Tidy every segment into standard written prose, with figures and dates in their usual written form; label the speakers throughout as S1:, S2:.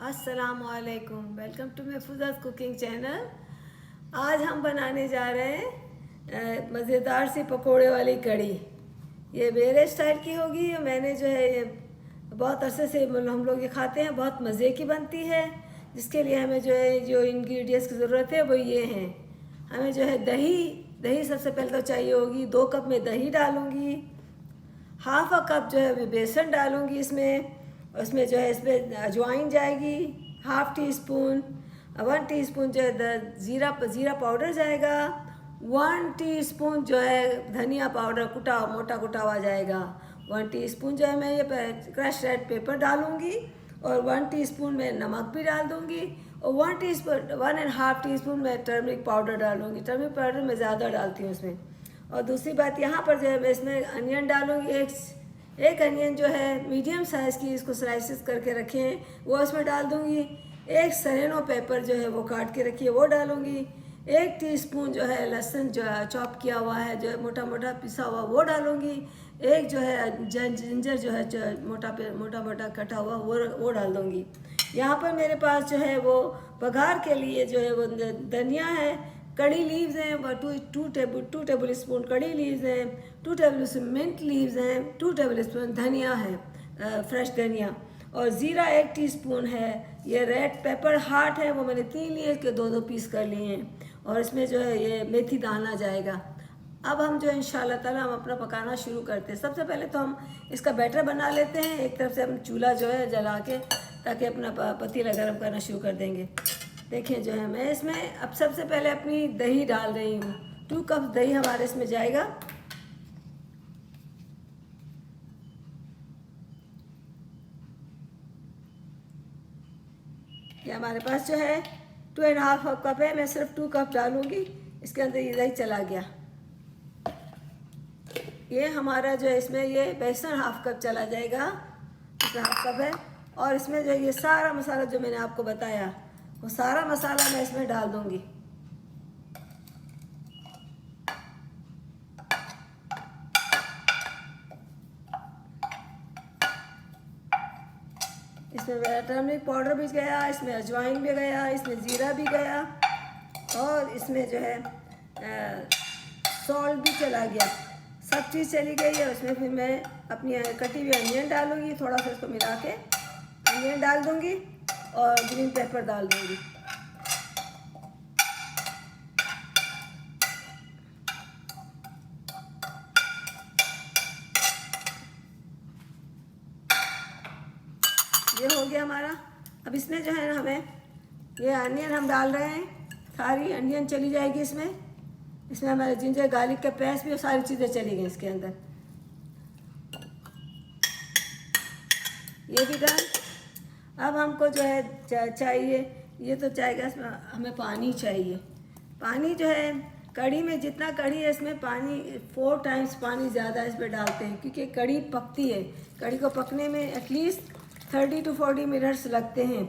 S1: अस्सलामुअलैकुम, welcome to महफूज़ा's cooking channel. आज हम बनाने जा रहे हैं मज़ेदार सी पकोड़े वाली कड़ी। ये मेरे स्टाइल की होगी। मैंने जो है ये बहुत अरसे से हम लोग ये खाते हैं, बहुत मज़े की बनती है। जिसके लिए हमें जो इंग्रेडिएंट्स की ज़रूरत है वो ये हैं। हमें जो है दही सबसे पहले तो चाहिए होगी। 2 कप में दही डालूँगी, हाफ अ कप जो है बेसन डालूँगी इसमें। उसमें जो है इसमें अजवाइन जाएगी, हाफ टी स्पून, 1 टीस्पून जो है ज़ीरा पाउडर जाएगा, 1 टीस्पून जो है धनिया पाउडर मोटा कुटा हुआ जाएगा, 1 टीस्पून जो है मैं ये क्रश रेड पेपर डालूँगी और 1 टीस्पून में नमक भी डाल दूँगी और 1.5 टीस्पून में टर्मरिक पाउडर डालूँगी। टर्मरिक पाउडर मैं ज़्यादा डालती हूँ इसमें। और दूसरी बात यहाँ पर जो है मैं इसमें अनियन डालूँगी। एक अनियन जो है मीडियम साइज़ की, इसको स्लाइसेस करके रखे हैं वो इसमें डाल दूँगी। एक सरेनो पेपर जो है वो काट के रखी है वो डालूँगी। 1 टीस्पून जो है लहसुन जो है चॉप किया हुआ है, जो है मोटा मोटा पिसा हुआ वो डालूँगी। एक जो है जिंजर जो है मोटा मोटा कटा हुआ वो डाल दूँगी। यहाँ पर मेरे पास जो है वो बघार के लिए जो है वो धनिया है, कड़ी लीव्स हैं, 2 टेबल स्पून कड़ी लीव्स हैं, 2 टेबल स्पून मिंट लीव्स हैं, 2 टेबल स्पून धनिया है, फ्रेश धनिया, और ज़ीरा 1 टीस्पून है। ये रेड पेपर हार्ट है, वो मैंने 3 लिए, के 2 पीस कर लिए हैं। और इसमें जो है ये मेथी दाना जाएगा। अब हम जो इंशाल्लाह ताला हम अपना पकाना शुरू करते हैं। सबसे पहले तो हम इसका बैटर बना लेते हैं। एक तरफ से हम चूल्हा जो है जला के, ताकि अपना पतीला गर्म करना शुरू कर देंगे। देखिए जो है मैं इसमें अब सबसे पहले अपनी दही डाल रही हूँ। 2 कप दही हमारे इसमें जाएगा। ये हमारे पास जो है 2.5 कप है, मैं सिर्फ 2 कप डालूँगी। इसके अंदर ये दही चला गया। ये हमारा जो है इसमें ये बेसन हाफ कप चला जाएगा, इसमें हाफ कप है। और इसमें जो ये सारा मसाला जो मैंने आपको बताया वो सारा मसाला मैं इसमें डाल दूँगी। इसमें टर्मरिक पाउडर भी गया, इसमें अजवाइन भी गया, इसमें ज़ीरा भी गया और इसमें जो है सॉल्ट भी चला गया। सब चीज़ चली गई है। उसमें फिर मैं अपनी कटी हुई अनियन डालूँगी, थोड़ा सा इसको मिला के अनियन डाल दूँगी और ग्रीन पेपर डाल दूँगी। ये हो गया हमारा। अब इसमें जो है हमें ये अनियन हम डाल रहे हैं, सारी अनियन चली जाएगी इसमें। इसमें हमारे जिंजर गार्लिक का पेस्ट भी और सारी चीज़ें चली गई इसके अंदर। ये भी डन। अब हमको जो है चाहिए, ये तो चाहिए, इसमें हमें पानी चाहिए। पानी जो है कड़ी में जितना कड़ी है इसमें पानी 4 टाइम्स पानी ज़्यादा इसमें डालते हैं, क्योंकि कड़ी पकती है। कड़ी को पकने में एटलीस्ट 30 to 40 मिनट्स लगते हैं।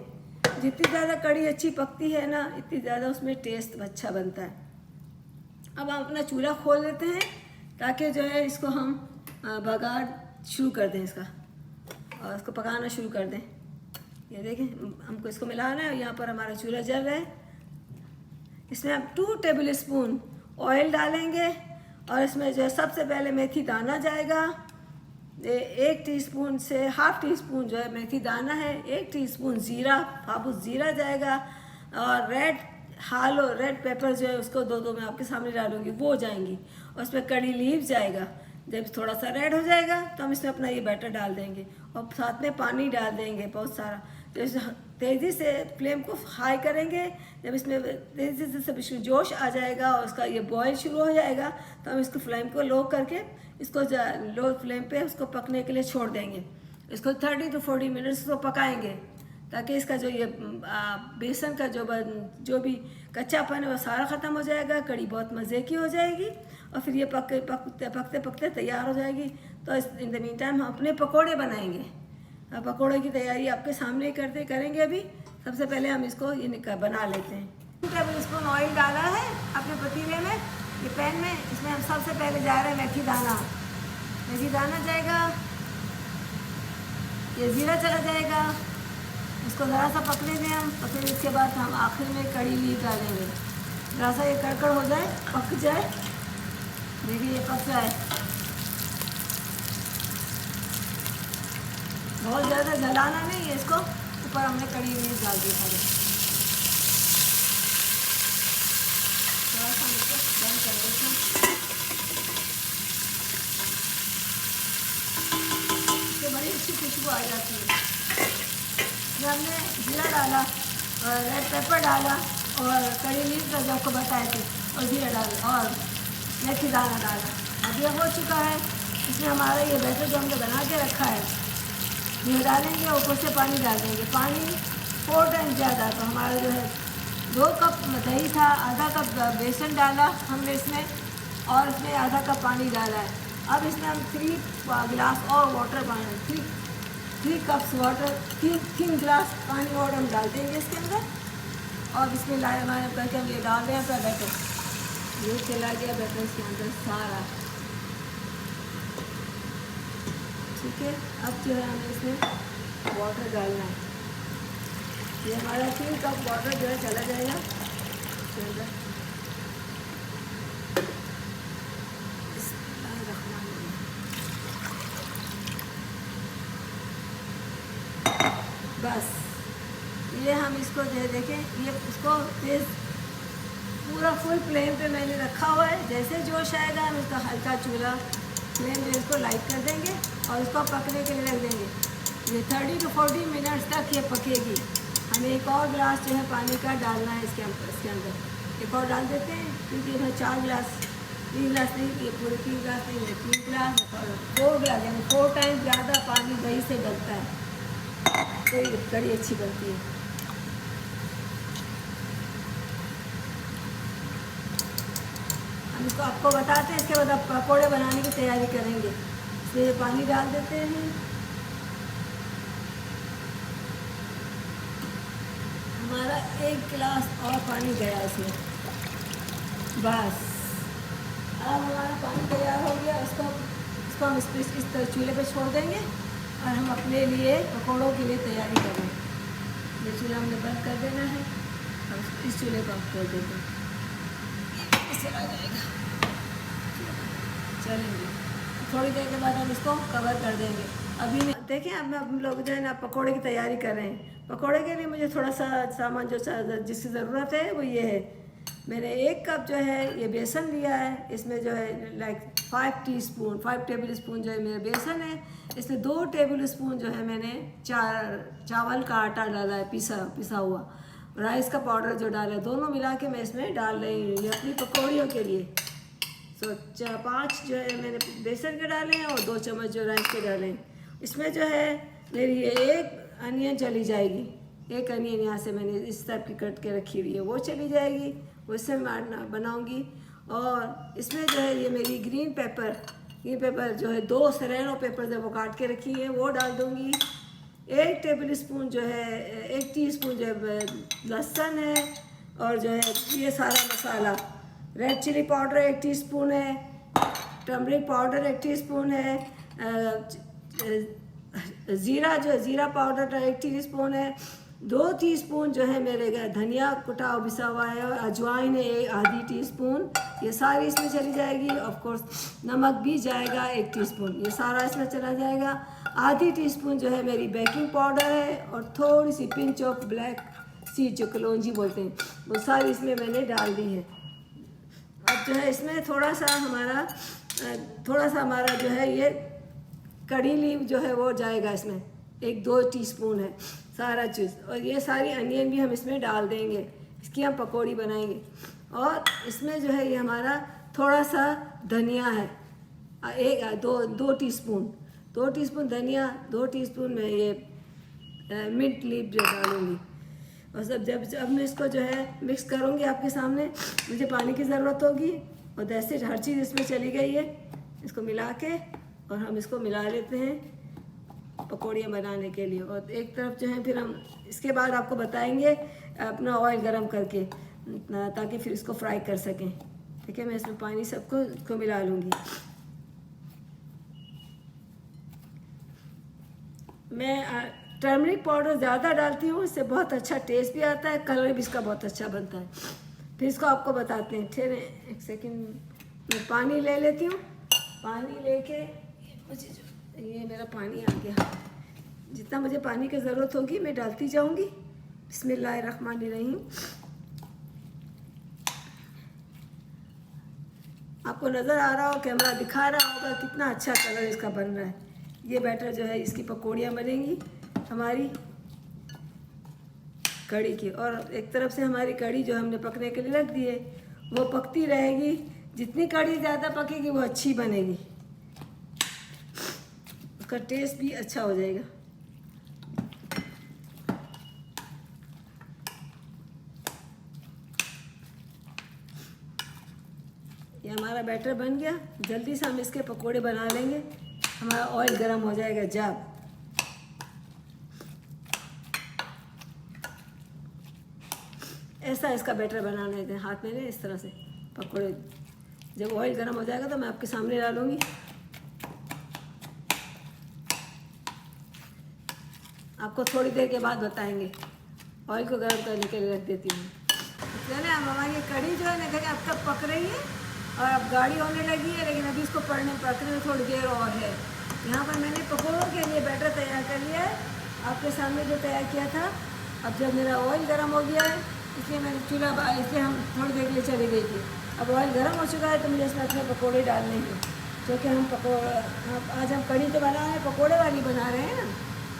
S1: जितनी ज़्यादा कड़ी अच्छी पकती है ना, इतनी ज़्यादा उसमें टेस्ट अच्छा बनता है। अब हम अपना चूल्हा खोल देते हैं, ताकि जो है इसको हम बघार शुरू कर दें इसका, और इसको पकाना शुरू कर दें। ये देखें हमको इसको मिलाना है। यहाँ पर हमारा चूल्हा जल रहा है। इसमें हम 2 टेबल स्पून ऑयल डालेंगे और इसमें जो है सबसे पहले मेथी दाना जाएगा। 1 टीस्पून से हाफ टीस्पून जो है मेथी दाना है, 1 टीस्पून ज़ीरा, साबुत ज़ीरा जाएगा, और रेड पेपर जो है उसको 2 मैं आपके सामने डालूंगी, वो जाएंगी। और उसमें कड़ी लीव्स जाएगा। जब थोड़ा सा रेड हो जाएगा तो हम इसमें अपना ये बैटर डाल देंगे और साथ में पानी डाल देंगे बहुत सारा। तो तेज़ी से फ्लेम को हाई करेंगे। जब इसमें तेज़ी से सब इसमें जोश आ जाएगा और उसका ये बॉयल शुरू हो जाएगा, तो हम इसको फ्लेम को लो करके इसको लो फ्लेम पे उसको पकने के लिए छोड़ देंगे। इसको 30 to 40 मिनट्स को पकाएंगे, ताकि इसका जो ये बेसन का जो भी कच्चापन है वो सारा ख़त्म हो जाएगा। कड़ी बहुत मज़े की हो जाएगी और फिर ये पकते तैयार हो जाएगी। तो इन द मीन टाइम हम अपने पकोड़े बनाएंगे। पकोड़े की तैयारी आपके सामने ही करेंगे। अभी सबसे पहले हम इसको ये बना लेते हैं। 2 टेबल स्पून ऑयल डाला है अपने पतीले में, ये पैन में। इसमें हम सबसे पहले जा रहे हैं मेथी दाना जाएगा, ये ज़ीरा चला जाएगा, इसको ज़रा सा पकने दें हम, फिर इसके बाद हम आखिर में कड़ी लीफ डालेंगे। ज़रा सा ये कड़कड़ हो जाए, पक जाए, देखिए ये पक जाए, बहुत ज़्यादा जलाना नहीं है इसको। ऊपर हमने कड़ी लीफ डाल दी सारे, थोड़ा सा हम इसको बंद कर देते हैं। इससे बड़ी अच्छी खुशबू आ जाती है। हमने जीरा डाला और रेड पेपर डाला और कड़ी लीफ जो आपको बताए थे, और जीरा डाला और मेथी दाना डाला। अब ये हो चुका है। इसमें हमारा ये बैटर जो हमने बना के रखा है ये डालेंगे, ऊपर से पानी डाल देंगे। पानी 4 टाइम ज़्यादा, तो हमारा जो है 2 कप दही था, आधा कप बेसन डाला हमने इसमें, और इसमें आधा कप पानी डाला है। अब इसमें हम 3 गिलास और वाटर पानी, 3 कप्स वाटर, 3 गिलास पानी और हम डाल देंगे इसके अंदर। और इसमें लाए हमारे करके हम ये डाल रहे हैं अपना बैटर, ये चला गया बैटर इसके अंदर सारा, ठीक है। अब जो है हमें इसमें वाटर डालना है। ये हमारा 3 कप वाटर जो है चला जाएगा इसके अंदर। बस ये हम इसको जो है देखें, ये इसको तेज़ पूरा फुल फ्लेम पे मैंने रखा हुआ है। जैसे जोश आएगा हम इसका हल्का चूल्हा फ्लेम जो इसको लाइट कर देंगे और इसको पकने के लिए रख देंगे। ये 30 to 40 मिनट्स तक ये पकेगी। हमें एक और गिलास जो है पानी का डालना है इसके अंदर, एक और डाल देते हैं, क्योंकि इसमें 4 गिलास, 3 गिलास नहीं, ये पूरे 3 गिलास नहीं है, 3 गिलास और 4 गिलास, यानी 4 टाइम ज़्यादा पानी दही से डलता है, तो ये कड़ी अच्छी बनती है। हम इसको आपको बताते हैं, इसके बाद आप पकौड़े बनाने की तैयारी करेंगे। इसमें ये पानी डाल देते हैं, हमारा 1 गिलास और पानी गया इसमें। बस अब हमारा पानी तैयार हो गया। इसको हम इस चूल्हे पे छोड़ देंगे और हम अपने लिए पकौड़ों के लिए तैयारी करेंगे। ये चूल्हा हमने बंद कर देना है और इस चूल्हे को हम खोल देते हैं, इससे आ जाएगा, चलेंगे। थोड़ी देर के बाद हम इसको कवर कर देंगे। अभी देखिए अब हम लोग जो है ना पकौड़े की तैयारी कर रहे हैं। पकौड़े के लिए मुझे थोड़ा सा सामान जिसकी ज़रूरत है वो ये है। मैंने 1 कप जो है ये बेसन लिया है, इसमें जो है लाइक 5 टेबल स्पून जो है मेरा बेसन है। इसमें 2 टेबल स्पून जो है मैंने चावल का आटा डाला है, पिसा हुआ, राइस का पाउडर जो डाला है, दोनों मिला के मैं इसमें डाल रही हूँ ये अपनी पकौड़ियों के लिए। तो 5 जो है मैंने बेसन के डाले हैं और 2 चम्मच जो राइस के डाले हैं। इसमें जो है मेरी ये 1 अनियन चली जाएगी, 1 अनियन यहाँ से मैंने इस टाइप की कट के रखी हुई है, वो चली जाएगी, उससे मैं बनाऊँगी। और इसमें जो है ये मेरी ग्रीन पेपर जो है 2 सेरेनो पेपर जो वो काट के रखी है वो डाल दूँगी। 1 टेबल स्पून जो है 1 टीस्पून जो है लहसुन है, और जो है ये सारा मसाला, रेड चिली पाउडर 1 टीस्पून है, टर्मरिक पाउडर 1 टीस्पून है, जीरा पाउडर 1 टीस्पून है, 2 टीस्पून जो है मेरे धनिया कुटा पिसा हुआ है, और अजवाइन है आधी टीस्पून, ये सारी इसमें चली जाएगी। ऑफ कोर्स नमक भी जाएगा 1 टीस्पून, ये सारा इसमें चला जाएगा। आधी टीस्पून जो है मेरी बेकिंग पाउडर है, और थोड़ी सी पिंच ऑफ ब्लैक सीड जो कलौंजी बोलते हैं, वो सारी इसमें मैंने डाल दी है। अब जो है इसमें थोड़ा सा हमारा जो है ये कड़ी लीफ जो है वो जाएगा इसमें, 1-2 टीस्पून है सारा चीज़, और ये सारी अनियन भी हम इसमें डाल देंगे, इसकी हम पकौड़ी बनाएंगे। और इसमें जो है ये हमारा थोड़ा सा धनिया है, 2 टीस्पून धनिया, 2 टीस्पून में ये मिंट लीफ जो डालूँगी। और जब मैं इसको जो है मिक्स करूँगी आपके सामने, मुझे पानी की ज़रूरत होगी, और जैसे हर चीज़ इसमें चली गई है, इसको मिला के और हम इसको मिला लेते हैं पकौड़ियाँ बनाने के लिए। और एक तरफ जो है फिर हम इसके बाद आपको बताएंगे अपना ऑयल गरम करके, ताकि फिर इसको फ्राई कर सकें। ठीक है, मैं इसमें पानी सबको मिला लूँगी। मैं टर्मरिक पाउडर ज़्यादा डालती हूँ, इससे बहुत अच्छा टेस्ट भी आता है, कलर भी इसका बहुत अच्छा बनता है। फिर इसको आपको बताते हैं। ठहरे एक सेकेंड, मैं पानी ले लेती हूँ। पानी लेके ये मेरा पानी आ गया। जितना मुझे पानी की ज़रूरत होगी मैं डालती जाऊँगी। बिस्मिल्लाहिर्रहमानिर्रहीम। आपको नज़र आ रहा हो, कैमरा दिखा रहा होगा कितना अच्छा कलर इसका बन रहा है। ये बैटर जो है इसकी पकौड़ियाँ बनेंगी हमारी कड़ी की। और एक तरफ से हमारी कड़ी जो हमने पकने के लिए रख दी है वो पकती रहेगी। जितनी कड़ी ज़्यादा पकेगी वो अच्छी बनेगी, उसका टेस्ट भी अच्छा हो जाएगा। ये हमारा बैटर बन गया। जल्दी से हम इसके पकोड़े बना लेंगे, हमारा ऑयल गर्म हो जाएगा जब। ऐसा इसका बैटर बनाने दें, हाथ में इस तरह से पकोड़े। जब ऑयल गर्म हो जाएगा तो मैं आपके सामने डालूंगी। आपको थोड़ी देर के बाद बताएंगे। ऑयल को गर्म करने के लिए रख देती हूँ। इसलिए ना हमारी कड़ी जो है ना अब तक पक रही है और अब गाढ़ी होने लगी है, लेकिन अभी इसको पकने में थोड़ी देर और है। यहाँ पर मैंने पकौड़ों के लिए बैटर तैयार कर लिया है, आपके सामने जो तैयार किया था। अब जब मेरा ऑयल गर्म हो गया है, इसलिए मैंने चूल्हा, इसलिए हम थोड़ी देर के लिए चली गई थी। अब ऑयल गर्म हो चुका है तो मुझे इसमें अपने पकौड़े डालने हैं, क्योंकि हम आज हम कड़ी तो बना रहे हैं, पकौड़े वाली बना रहे हैं ना।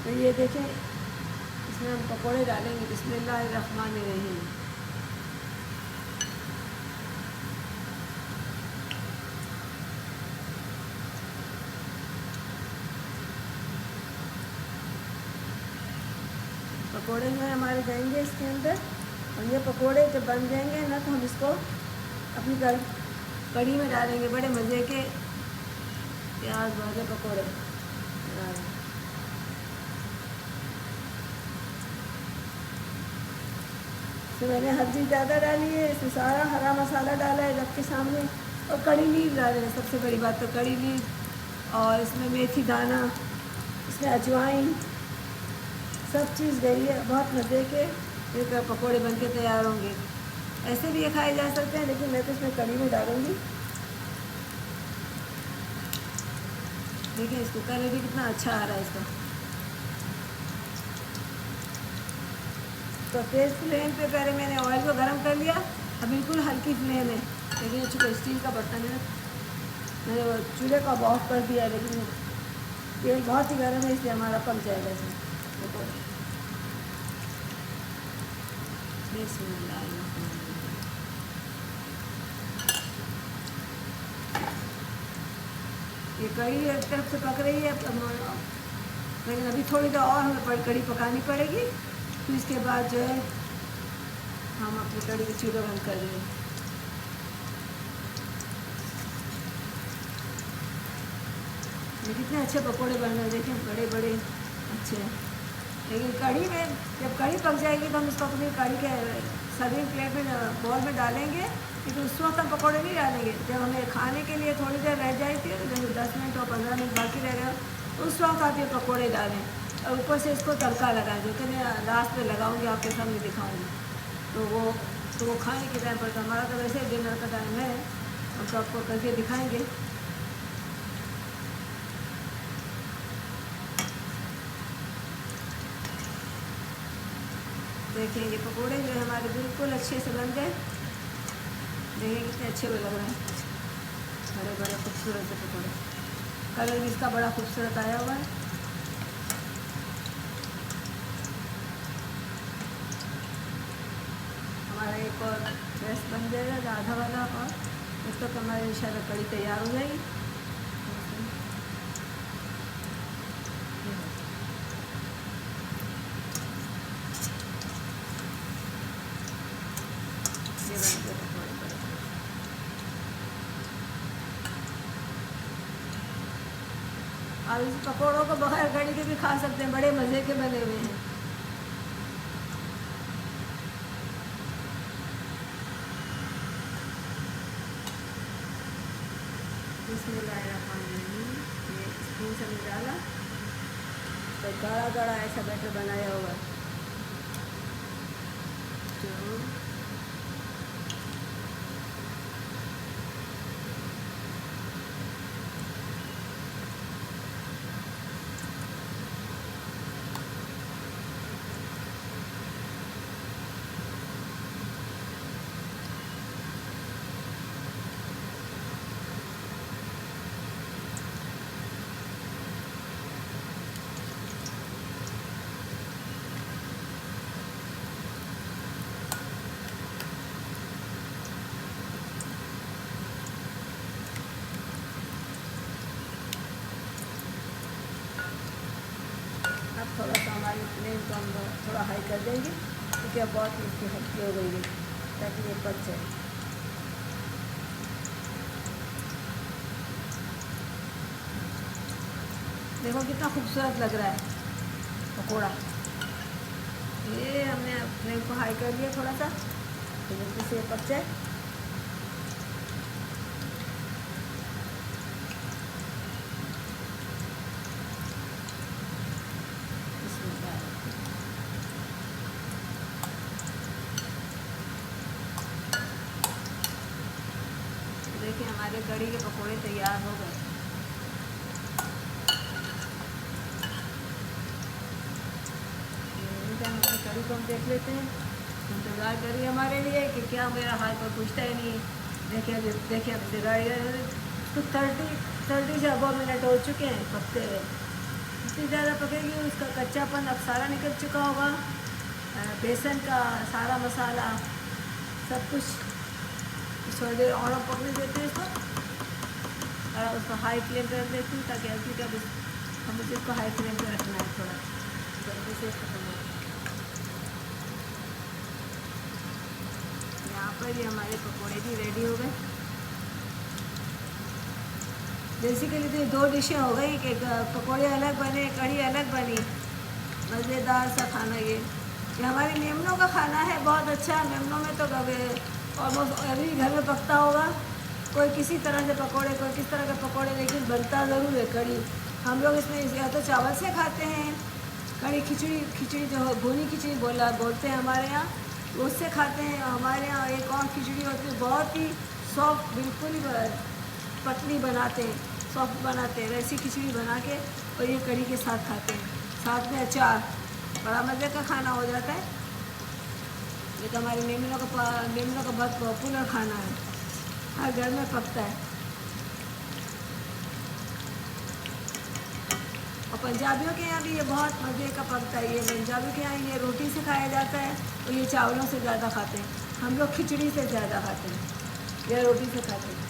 S1: तो ये देखें, इसमें हम पकौड़े डालेंगे। बिस्मिल्लाहिर्रहमानिर्रहीम। पकोड़े जो है हमारे जाएंगे इसके अंदर। और ये पकोड़े जब बन जाएंगे ना तो हम इसको अपनी कड़ी में डालेंगे। बड़े मज़े के प्याज वाले पकोड़े। तो मैंने हल्दी ज़्यादा डाली है, इसमें सारा हरा मसाला डाला है रख के सामने। और कड़ी लीव डाले हैं, सबसे बड़ी बात तो कड़ी लीव। और इसमें मेथी दाना, इसमें अजवाइन, सब चीज़ गई है। बहुत मज़े के एक पकोड़े बन के तैयार होंगे। ऐसे भी ये खाए जा सकते हैं, लेकिन मैं तो इसमें कड़ी में डालूँगी। देखिए इसको कलर भी कितना अच्छा आ रहा है इसका। तो तेज़ फ्लेम पे पहले मैंने ऑयल को गर्म कर लिया। अब बिल्कुल हल्की फ्लेम है, लेकिन चूँकि स्टील का बर्तन है मैंने वो चूल्हे को ऑफ कर दिया, लेकिन तेल बहुत ही गर्म है इसलिए हमारा पक जाएगा इसमें। ये कड़ी एक तरफ से पक रही है, लेकिन अभी थोड़ी देर और हमें कड़ी पकानी पड़ेगी। फिर इसके बाद जो है हम अपनी कड़ी की चूल्हा बंद कर देंगे। ये कितने अच्छे पकोड़े बन रहे हैं, देखें बड़े बड़े अच्छे हैं। लेकिन कड़ी में जब कड़ी पक जाएगी तो हम इसको अपनी कड़ी के सर्विंग प्लेट में बॉल में डालेंगे, लेकिन उस वक्त हम पकौड़े नहीं डालेंगे। जब हमें खाने के लिए थोड़ी देर रह जाएगी, जैसे 10 मिनट और 15 मिनट बाकी रह गया, उस वक्त आप ये पकौड़े डालें और ऊपर से इसको तड़का लगाएं, जो कि मैं लास्ट में लगाऊंगी, आपके सामने दिखाऊंगी। तो वो खाने के टाइम पर, तो हमारा तो वैसे डिनर का टाइम है, हम तो आपको करके दिखाएँगे। देखिए ये पकोड़े जो है हमारे बिल्कुल अच्छे से बन गए। देखिए कितने अच्छे लग रहे हैं, बड़े बड़े खूबसूरत से पकोड़े। कलर भी इसका बड़ा खूबसूरत आया हुआ है। हमारा एक और रेस्ट बन जाएगा आधा वाला, और इस तक हमारी इंशाल्लाह कड़ी तैयार हो जाएगी। और इस पकौड़ों को बगैर कड़ी के भी खा सकते हैं, बड़े मज़े के बने हुए हैं। इसमें लाया पानी, ये स्पून से डाला। तो गाढ़ा गाढ़ा ऐसा बैटर बनाया होगा। तो अब थोड़ा सा हमारी फ्लेम को हम थोड़ा हाई कर देंगे, क्योंकि अब बहुत इसकी हल्की हो गई है, ताकि ये पक जाए। देखो कितना खूबसूरत लग रहा है पकौड़ा। ये हमने फ्लेम को हाई कर दिया थोड़ा सा, तो जल्दी से पक जाए। देखिए हमारे कढ़ी के पकोड़े तैयार हो गए। कढ़ी को हम देख लेते हैं, इंतज़ार करिए हमारे लिए कि क्या मेरा हाथ पर पूछता ही नहीं। देखिए अब गाड़ी तो 30 से अबव मिनट हो चुके हैं पकते हुए। जितनी ज़्यादा पकेगी उसका कच्चापन अब सारा निकल चुका होगा। बेसन का सारा मसाला सब कुछ थोड़ी देर और पकने देते हैं इसको, और उसको हाई फ्लेम पर रख देती हूँ, ताकि हल्की का हम इसको हाई फ्लेम पर रखना है थोड़ा जल्दी से खत्म हो। यहाँ पर ये हमारे पकोड़े भी रेडी हो गए। बेसिकली तो ये 2 डिशें हो गई कि पकोड़े अलग बने, कढ़ी अलग बनी। मज़ेदार सा खाना ये हमारी मेमनों का खाना है, बहुत अच्छा। मेमनों में तो ऑलमोस्ट अभी घर में पकता होगा, कोई किसी तरह से पकोड़े, कोई किस तरह के पकोड़े, लेकिन बनता ज़रूर है कढ़ी। हम लोग इसमें या तो चावल से खाते हैं, कढ़ी खिचड़ी जो भुनी खिचड़ी बोलते हैं हमारे यहाँ, उससे खाते हैं। हमारे यहाँ एक और खिचड़ी होती है, बहुत ही सॉफ्ट, बिल्कुल ही पतली बनाते हैं, सॉफ्ट बनाते हैं, वैसी खिचड़ी बना के और ये कढ़ी के साथ खाते हैं, साथ में अचार। बड़ा मज़े का खाना हो जाता है। ये तो हमारे मेमनों का बहुत पॉपुलर खाना है, हर घर में पकता है। और पंजाबियों के यहाँ भी ये बहुत मज़े का पकता है। ये पंजाबियों के यहाँ ये रोटी से खाया जाता है, और ये चावलों से ज़्यादा खाते हैं। हम लोग खिचड़ी से ज़्यादा खाते हैं या रोटी से खाते हैं।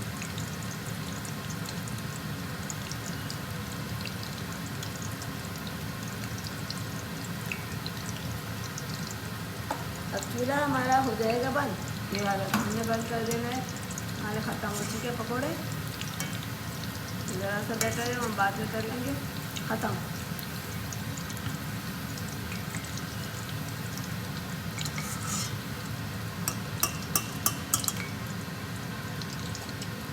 S1: अब चूल्हा हमारा हो जाएगा बंद, ये वाला हमने बंद कर देना है। हमारे ख़त्म हो चुके पकोड़े, ज़रा सा बैटर है हम बाद में कर लेंगे ख़त्म।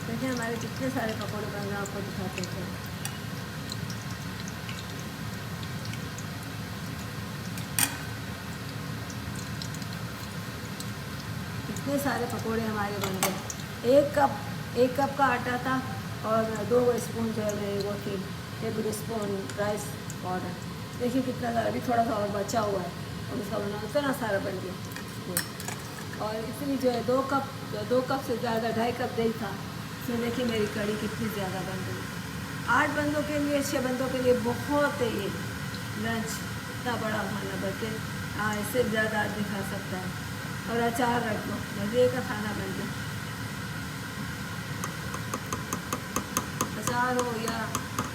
S1: देखिए हमारे कितने सारे पकोड़े बन रहे हैं, आपको दिखाते हैं। इतने सारे पकोड़े हमारे बन गए। एक कप का आटा था, और 2 स्पून जो है वो थी टेबल स्पून राइस पाउडर। देखिए कितना सारा, अभी थोड़ा सा और बचा हुआ है, और उसका बना इतना सारा बन गया। और इतनी जो है 2 कप से ज़्यादा 2.5 कप दही था। इसमें देखिए मेरी कढ़ी कितनी ज़्यादा बन गई। 8 बंदों के लिए, 6 बंदों के लिए बहुत है ये लंच। इतना बड़ा खाना बचे, हाँ इससे ज़्यादा आदमी खा सकता है। और अचार रख दो, मज़े का खाना बन गया। अचार हो या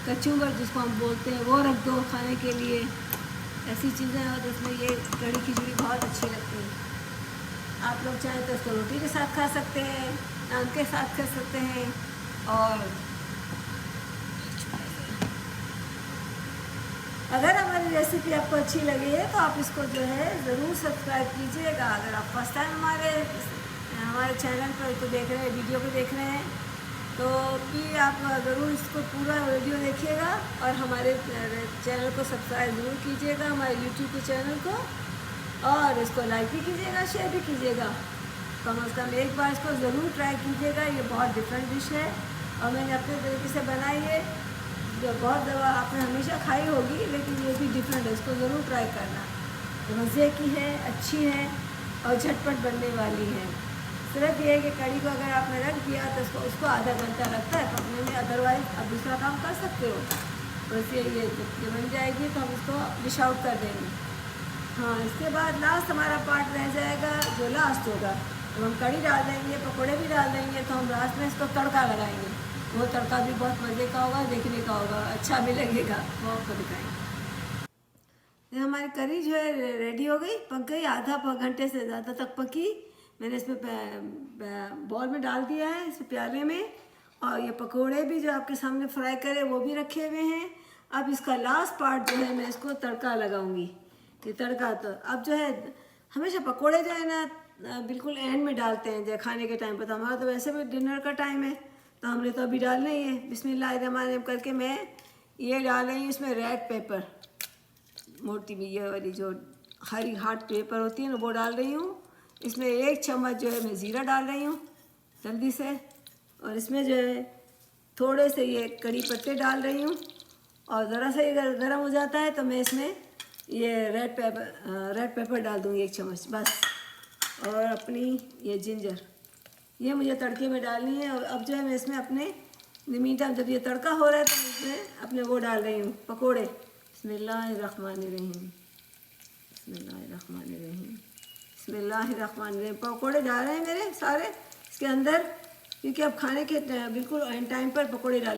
S1: कचूम्बर जिसको हम बोलते हैं, वो रख दो खाने के लिए। ऐसी चीज़ें हो जिसमें ये कढ़ी खिचड़ी बहुत अच्छी लगती है। आप लोग चाहें तो इसको रोटी के साथ खा सकते हैं, नान के साथ खा सकते हैं। और अगर हमारी रेसिपी आपको अच्छी लगी है तो आप इसको जो है ज़रूर सब्सक्राइब कीजिएगा। अगर आप फर्स्ट टाइम हमारे चैनल पर इसको देख रहे हैं, वीडियो को देख रहे हैं, तो प्लीज़ आप ज़रूर इसको पूरा वीडियो देखिएगा और हमारे चैनल को सब्सक्राइब ज़रूर कीजिएगा, हमारे यूट्यूब के चैनल को, और इसको लाइक भी कीजिएगा, शेयर भी कीजिएगा। कम से कम एक बार इसको ज़रूर ट्राई कीजिएगा। ये बहुत डिफरेंट डिश है और मैंने अपने तरीके से बनाई है। जो बहुत दवा आपने हमेशा खाई होगी, लेकिन ये भी डिफरेंट है, इसको ज़रूर ट्राई करना। मज़े की है, अच्छी है और झटपट बनने वाली है। सिर्फ ये है कि कड़ी को अगर आपने रख दिया तो उसको आधा घंटा लगता है पकने में, अदरवाइज़ आप दूसरा काम कर सकते हो। तो इसलिए ये जब बन जाएगी तो हम इसको डिश आउट कर देंगे। हाँ, इसके बाद लास्ट हमारा पार्ट रह जाएगा, जो लास्ट होगा तो हम कड़ी डाल देंगे, पकोड़े भी डाल देंगे, तो हम लास्ट में इसको तड़का लगाएंगे। वो तड़का भी बहुत मज़े का होगा, देखने का होगा, अच्छा भी लगेगा, वो आपको दिखाएंगे। हमारी करी जो है रेडी हो गई, पक गई, आधा घंटे से ज़्यादा तक पकी। मैंने इसमें बॉल में डाल दिया है, इस प्याले में, और ये पकोड़े भी जो आपके सामने फ्राई करे वो भी रखे हुए हैं। अब इसका लास्ट पार्ट जो है मैं इसको तड़का लगाऊंगी। ये तड़का तो अब जो है हमेशा पकोड़े जो है ना बिल्कुल एंड में डालते हैं, जो खाने के टाइम पर। तो हमारा तो वैसे भी डिनर का टाइम है, तो हमने तो अभी डालना ही है। बिस्मिल्लाहिर्रहमानिर्रहीम करके मैं ये डाल रही हूँ इसमें रेड पेपर, मोटी भी ये वाली जो हरी हार्ड पेपर होती है ना, वो डाल रही हूँ। इसमें 1 चम्मच जो है मैं ज़ीरा डाल रही हूँ जल्दी से, और इसमें जो है थोड़े से ये कड़ी पत्ते डाल रही हूँ, और ज़रा सा ये गर्म हो जाता है तो मैं इसमें ये रेड पेपर डाल दूँगी 1 चम्मच बस। और अपनी ये जिंजर, ये मुझे तड़के में डालनी है। और अब जो है मैं इसमें अपने मीठा, जब ये तड़का हो रहा है तो इसमें अपने वो डाल रही हूँ पकोड़े। बिस्मिल्लाहिर्रहमानिर्रहीम, बिस्मिल्लाहिर्रहमानिर्रहीम, बिस्मिल्लाहिर्रहमानिर्रहीम। पकोड़े जा रहे हैं मेरे सारे इसके अंदर, क्योंकि अब खाने के बिल्कुल एंड टाइम पर पकोड़े डाल